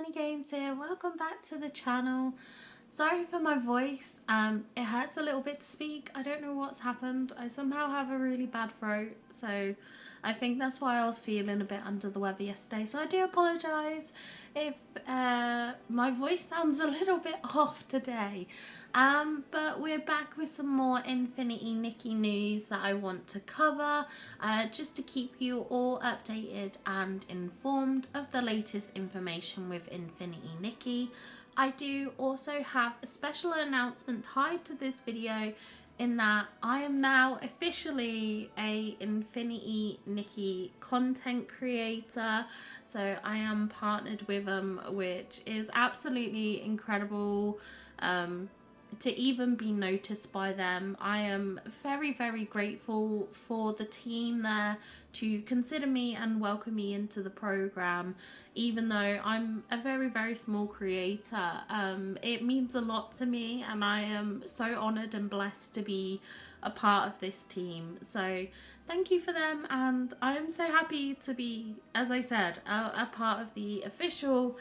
Sunny Games here. Welcome back to the channel. Sorry for my voice. It hurts a little bit to speak. I don't know what's happened. I somehow have a really bad throat, so I think that's why I was feeling a bit under the weather yesterday. So I do apologise if my voice sounds a little bit off today. But we're back with some more Infinity Nikki news that I want to cover, just to keep you all updated and informed of the latest information with Infinity Nikki. I do also have a special announcement tied to this video, in that I am now officially a Infinity Nikki content creator. So I am partnered with them, which is absolutely incredible. To even be noticed by them. I am very, very grateful for the team there to consider me and welcome me into the program, even though I'm a very, very small creator. It means a lot to me, and I am so honoured and blessed to be a part of this team. So thank you for them, and I am so happy to be, as I said, a part of the official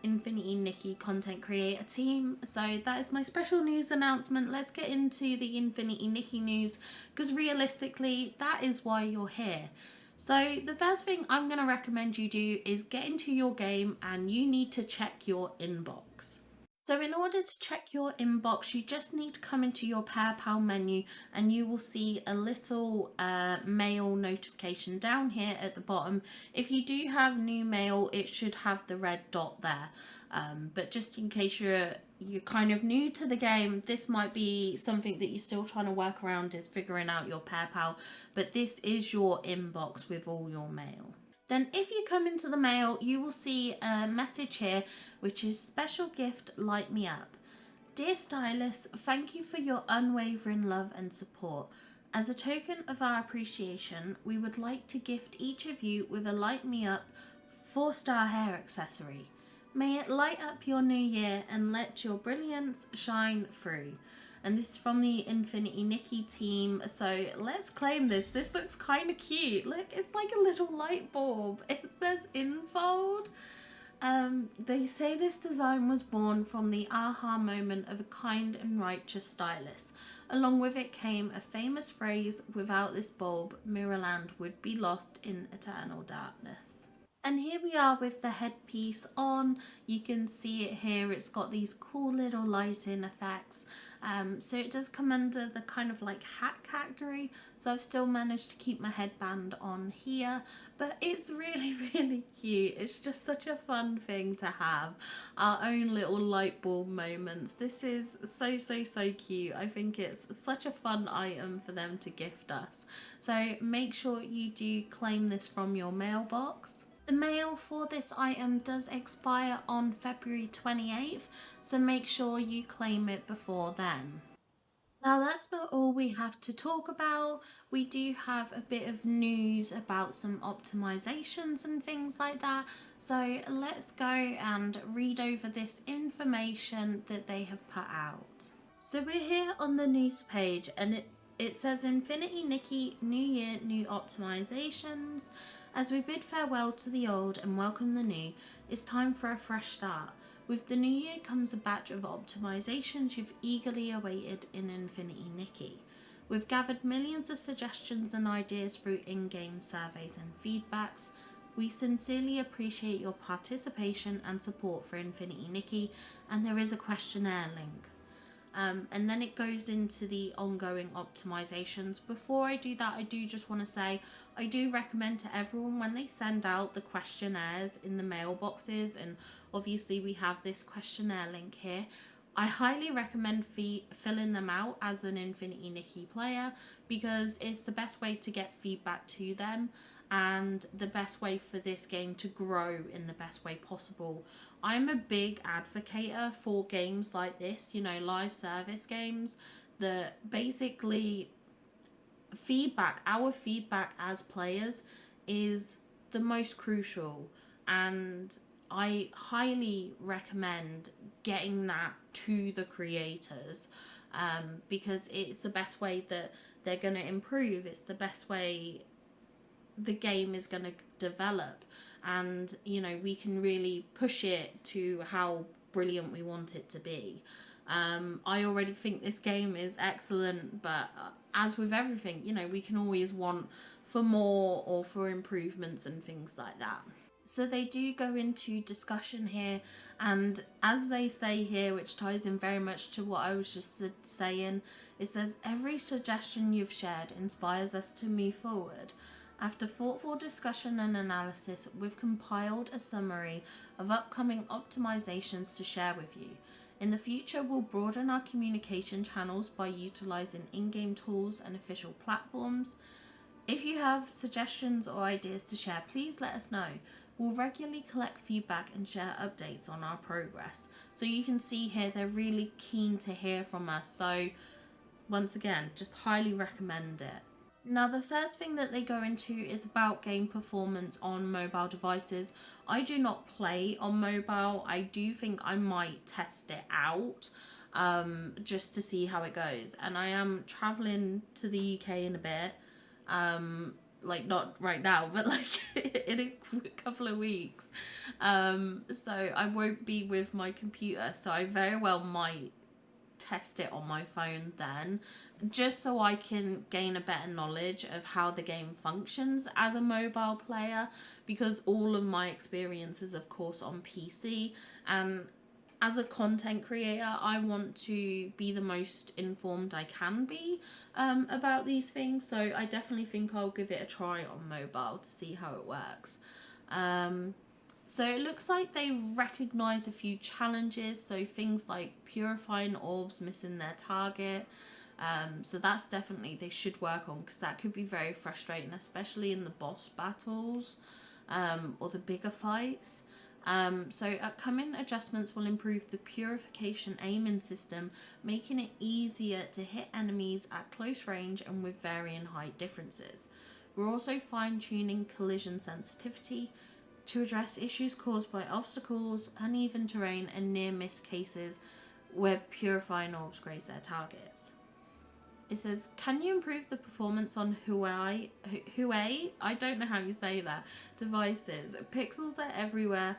Infinity Nikki content creator team. So that is my special news announcement. Let's get into the Infinity Nikki news, because realistically that is why you're here. So the first thing I'm going to recommend you do is get into your game, and you need to check your inbox. So in order to check your inbox, you just need to come into your PayPal menu, and you will see a little mail notification down here at the bottom. If you do have new mail, it should have the red dot there. But just in case you're kind of new to the game, this might be something that you're still trying to work around, is figuring out your PayPal. But this is your inbox with all your mail. Then if you come into the mail, you will see a message here, which is special gift, light me up. Dear stylist, thank you for your unwavering love and support. As a token of our appreciation, we would like to gift each of you with a light me up 4-star hair accessory. May it light up your new year and let your brilliance shine through. And this is from the Infinity Nikki team, so let's claim this. This looks kind of cute. Look, it's like a little light bulb. It says Infold. They say this design was born from the aha moment of a kind and righteous stylist. Along with it came a famous phrase, without this bulb, Mirrorland would be lost in eternal darkness. And here we are with the headpiece on. You can see it here. It's got these cool little lighting effects. So it does come under the kind of like hat category. So I've still managed to keep my headband on here. But it's really, really cute. It's just such a fun thing to have. Our own little light bulb moments. This is so, so, so cute. I think it's such a fun item for them to gift us. So make sure you do claim this from your mailbox. The mail for this item does expire on February 28th, so make sure you claim it before then. Now that's not all we have to talk about. We do have a bit of news about some optimizations and things like that. So let's go and read over this information that they have put out. So we're here on the news page, and it says Infinity Nikki, New Year, New Optimizations. As we bid farewell to the old and welcome the new, it's time for a fresh start. With the new year comes a batch of optimizations you've eagerly awaited in Infinity Nikki. We've gathered millions of suggestions and ideas through in-game surveys and feedbacks. We sincerely appreciate your participation and support for Infinity Nikki, and there is a questionnaire link. And then it goes into the ongoing optimizations. Before I do that, I do just want to say, I do recommend to everyone, when they send out the questionnaires in the mailboxes, and obviously we have this questionnaire link here, I highly recommend filling them out as an Infinity Nikki player, because it's the best way to get feedback to them, and the best way for this game to grow in the best way possible. I'm a big advocate for games like this, you know, live service games, that basically our feedback as players is the most crucial, and I highly recommend getting that to the creators, because it's the best way that they're going to improve. It's the best way the game is going to develop, and you know, we can really push it to how brilliant we want it to be. I already think this game is excellent, but as with everything, you know, we can always want for more or for improvements and things like that. So they do go into discussion here, and as they say here, which ties in very much to what I was just saying, it says, every suggestion you've shared inspires us to move forward. After thoughtful discussion and analysis, we've compiled a summary of upcoming optimizations to share with you. In the future, we'll broaden our communication channels by utilizing in-game tools and official platforms. If you have suggestions or ideas to share, please let us know. We'll regularly collect feedback and share updates on our progress. So you can see here they're really keen to hear from us. So once again, just highly recommend it. Now, the first thing that they go into is about game performance on mobile devices. I do not play on mobile. I do think I might test it out just to see how it goes. And I am traveling to the UK in a bit. Like, not right now, but like in a couple of weeks. So I won't be with my computer. So I very well might test it on my phone then, just so I can gain a better knowledge of how the game functions as a mobile player, because all of my experience is of course on PC, and as a content creator I want to be the most informed I can be about these things. So I definitely think I'll give it a try on mobile to see how it works. So it looks like they recognise a few challenges, so things like purifying orbs missing their target. So that's definitely they should work on, because that could be very frustrating, especially in the boss battles or the bigger fights. So upcoming adjustments will improve the purification aiming system, making it easier to hit enemies at close range and with varying height differences. We're also fine-tuning collision sensitivity to address issues caused by obstacles, uneven terrain, and near-miss cases where purifying orbs graze their targets. It says, can you improve the performance on Huawei, I don't know how you say that, devices? Pixels are everywhere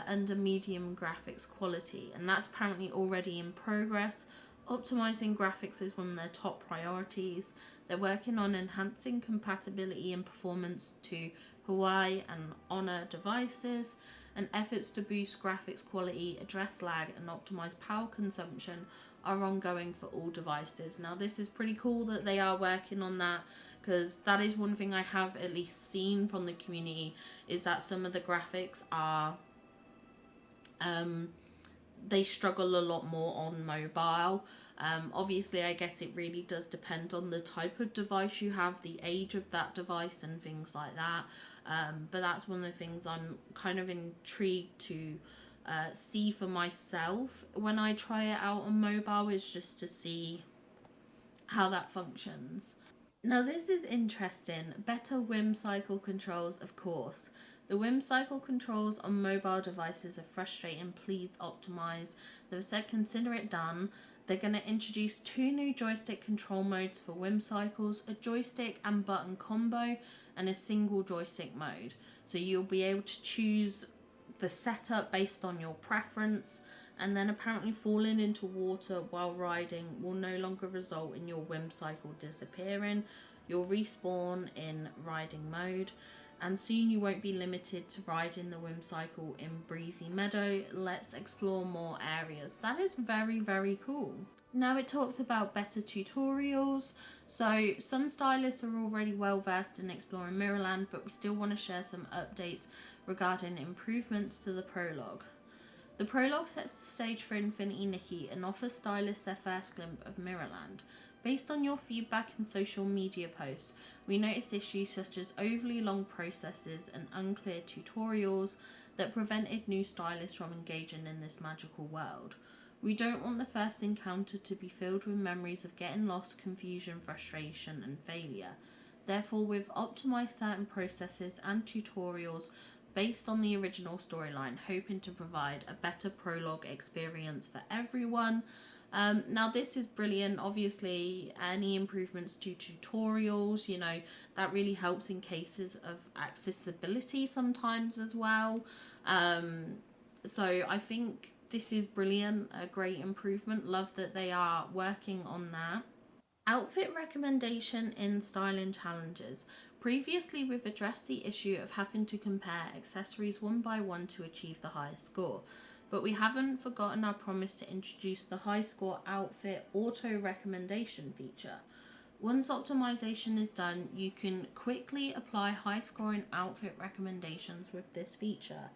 under medium graphics quality, and that's apparently already in progress. Optimizing graphics is one of their top priorities. They're working on enhancing compatibility and performance to Huawei and Honor devices, and efforts to boost graphics quality, address lag, and optimize power consumption are ongoing for all devices. Now, this is pretty cool that they are working on that, because that is one thing I have at least seen from the community, is that some of the graphics are they struggle a lot more on mobile. Obviously, I guess it really does depend on the type of device you have, the age of that device, and things like that. But that's one of the things I'm kind of intrigued to see for myself when I try it out on mobile, is just to see how that functions. Now, this is interesting. Better whim cycle controls, of course. The whim cycle controls on mobile devices are frustrating. Please optimize. They've said consider it done. They're going to introduce 2 new joystick control modes for whim cycles, a joystick and button combo, and a single joystick mode. So you'll be able to choose the setup based on your preference, and then apparently falling into water while riding will no longer result in your whim cycle disappearing. You'll respawn in riding mode, and soon you won't be limited to riding the whim cycle in Breezy Meadow. Let's explore more areas. That is very, very cool. Now it talks about better tutorials. So some stylists are already well versed in exploring Mirrorland, but we still want to share some updates regarding improvements to the prologue. The prologue sets the stage for Infinity Nikki and offers stylists their first glimpse of Mirrorland. Based on your feedback and social media posts, we noticed issues such as overly long processes and unclear tutorials that prevented new stylists from engaging in this magical world. We don't want the first encounter to be filled with memories of getting lost, confusion, frustration, and failure. Therefore, we've optimized certain processes and tutorials based on the original storyline, hoping to provide a better prologue experience for everyone. Now this is brilliant. Obviously, any improvements to tutorials, you know, that really helps in cases of accessibility sometimes as well. So I think this is brilliant, a great improvement. Love that they are working on that. Outfit recommendation in styling challenges. Previously, we've addressed the issue of having to compare accessories one by one to achieve the highest score, but we haven't forgotten our promise to introduce the high score outfit auto recommendation feature. Once optimization is done, you can quickly apply high scoring outfit recommendations with this feature.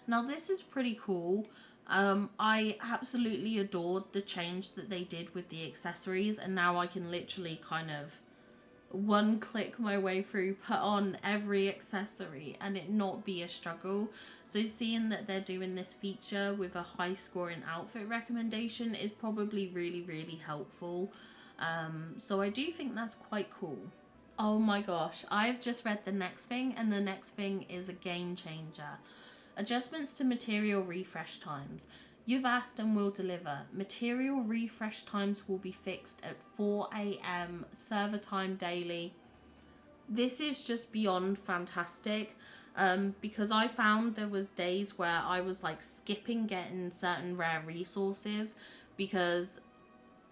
Now, this is pretty cool. I absolutely adored the change that they did with the accessories, and now I can literally kind of one click my way through, put on every accessory and it not be a struggle. So seeing that they're doing this feature with a high scoring outfit recommendation is probably really, really helpful. So I do think that's quite cool. Oh my gosh, I've just read the next thing, and the next thing is a game changer. Adjustments to material refresh times. You've asked and will deliver. Material refresh times will be fixed at 4 a.m. server time daily. This is just beyond fantastic, because I found there was days where I was like skipping getting certain rare resources because,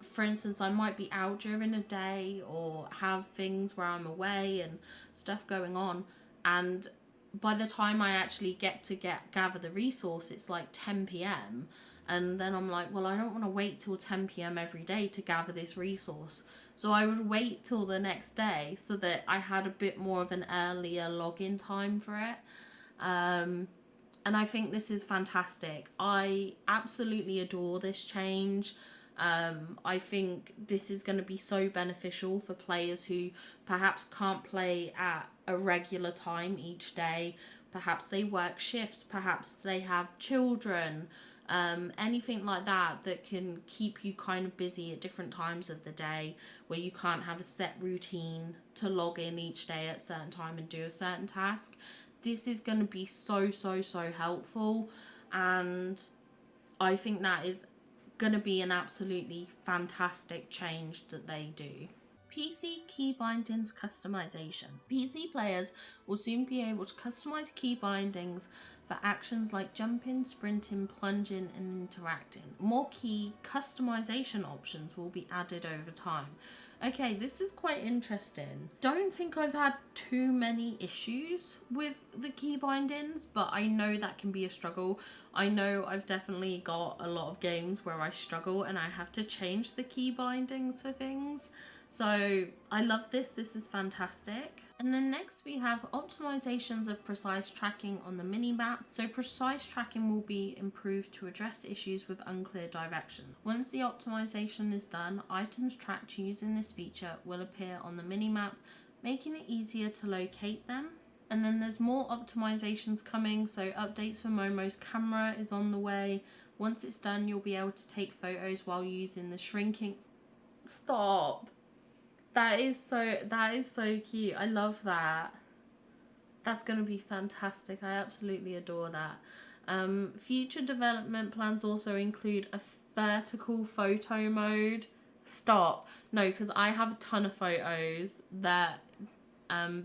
for instance, I might be out during a day or have things where I'm away and stuff going on, and by the time I actually gather the resource, it's like 10 p.m. And then I'm like, well, I don't want to wait till 10 p.m. every day to gather this resource. So I would wait till the next day so that I had a bit more of an earlier login time for it. And I think this is fantastic. I absolutely adore this change. I think this is going to be so beneficial for players who perhaps can't play at a regular time each day. Perhaps they work shifts, perhaps they have children, anything like that that can keep you kind of busy at different times of the day where you can't have a set routine to log in each day at a certain time and do a certain task. This is going to be so, so, so helpful, and I think that is going to be an absolutely fantastic change that they do. PC key bindings customization. PC players will soon be able to customize key bindings for actions like jumping, sprinting, plunging, and interacting. More key customization options will be added over time. Okay, this is quite interesting. Don't think I've had too many issues with the key bindings, but I know that can be a struggle. I know I've definitely got a lot of games where I struggle and I have to change the key bindings for things. So I love this. This is fantastic. And then next we have optimizations of precise tracking on the mini-map. So precise tracking will be improved to address issues with unclear direction. Once the optimization is done, items tracked using this feature will appear on the mini-map, making it easier to locate them. And then there's more optimizations coming, so updates for Momo's camera is on the way. Once it's done, you'll be able to take photos while using the shrinking... Stop! That is so cute. I love that. That's going to be fantastic. I absolutely adore that. Future development plans also include a vertical photo mode. Stop. No, because I have a ton of photos that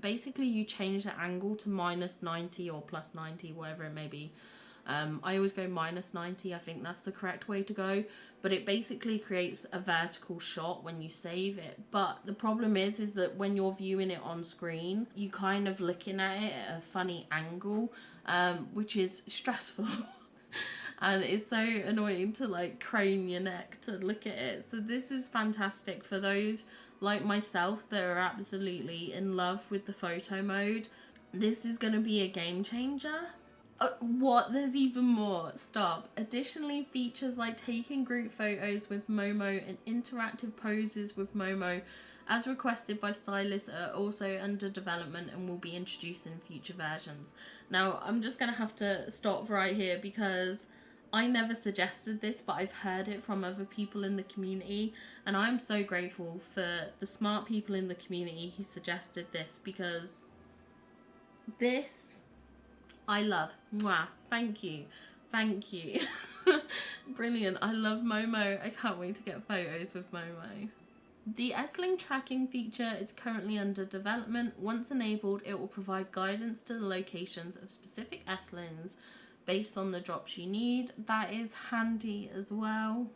basically you change the angle to -90 or +90, whatever it may be. I always go -90. I think that's the correct way to go, but it basically creates a vertical shot when you save it. But the problem is that when you're viewing it on screen, you kind of looking at it at a funny angle, which is stressful. And it's so annoying to like crane your neck to look at it. So this is fantastic for those like myself that are absolutely in love with the photo mode. This is going to be a game changer. What? There's even more. Stop. Additionally, features like taking group photos with Momo and interactive poses with Momo, as requested by stylists, are also under development and will be introduced in future versions. Now, I'm just going to have to stop right here because I never suggested this, but I've heard it from other people in the community, and I'm so grateful for the smart people in the community who suggested this, because this... I love. Mwah. Thank you. Thank you. Brilliant. I love Momo. I can't wait to get photos with Momo. The S-Link tracking feature is currently under development. Once enabled, it will provide guidance to the locations of specific S-Links based on the drops you need. That is handy as well.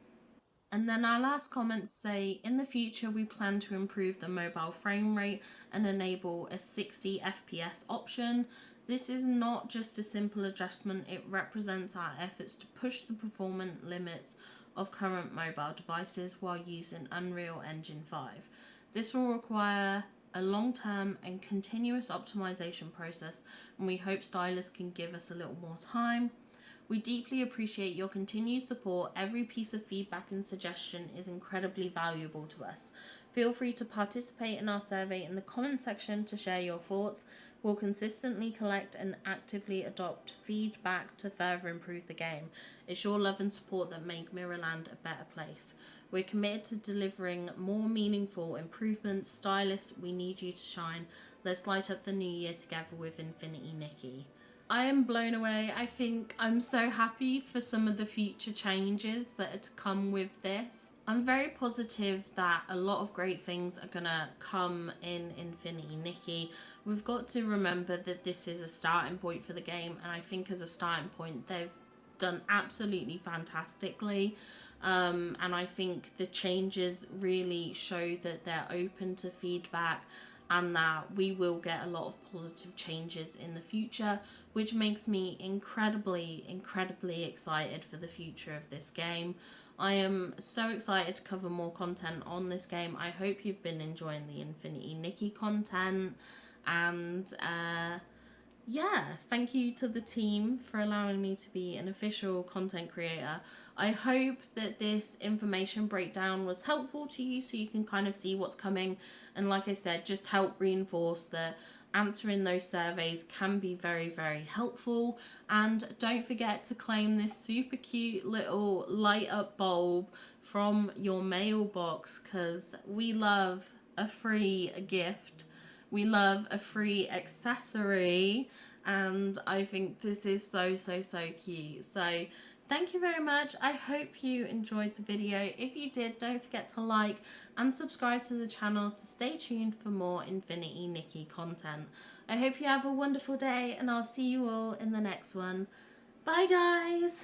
And then our last comments say, in the future we plan to improve the mobile frame rate and enable a 60 FPS option. This is not just a simple adjustment, it represents our efforts to push the performance limits of current mobile devices while using Unreal Engine 5. This will require a long-term and continuous optimization process, and we hope stylists can give us a little more time. We deeply appreciate your continued support. Every piece of feedback and suggestion is incredibly valuable to us. Feel free to participate in our survey in the comment section to share your thoughts. We'll consistently collect and actively adopt feedback to further improve the game. It's your love and support that make Mirrorland a better place. We're committed to delivering more meaningful improvements. Stylists, we need you to shine. Let's light up the new year together with Infinity Nikki. I am blown away. I think I'm so happy for some of the future changes that are to come with this. I'm very positive that a lot of great things are gonna come in Infinity Nikki. We've got to remember that this is a starting point for the game, and I think as a starting point they've done absolutely fantastically. And I think the changes really show that they're open to feedback and that we will get a lot of positive changes in the future, which makes me incredibly excited for the future of this game. I am so excited to cover more content on this game. I hope you've been enjoying the Infinity Nikki content, and yeah, thank you to the team for allowing me to be an official content creator. I hope that this information breakdown was helpful to you so you can kind of see what's coming, and like I said, just help reinforce that answering those surveys can be very helpful. And don't forget to claim this super cute little light up bulb from your mailbox, because we love a free gift. We love a free accessory, and I think this is so cute. So thank you very much. I hope you enjoyed the video. If you did, don't forget to like and subscribe to the channel to stay tuned for more Infinity Nikki content. I hope you have a wonderful day, and I'll see you all in the next one. Bye guys!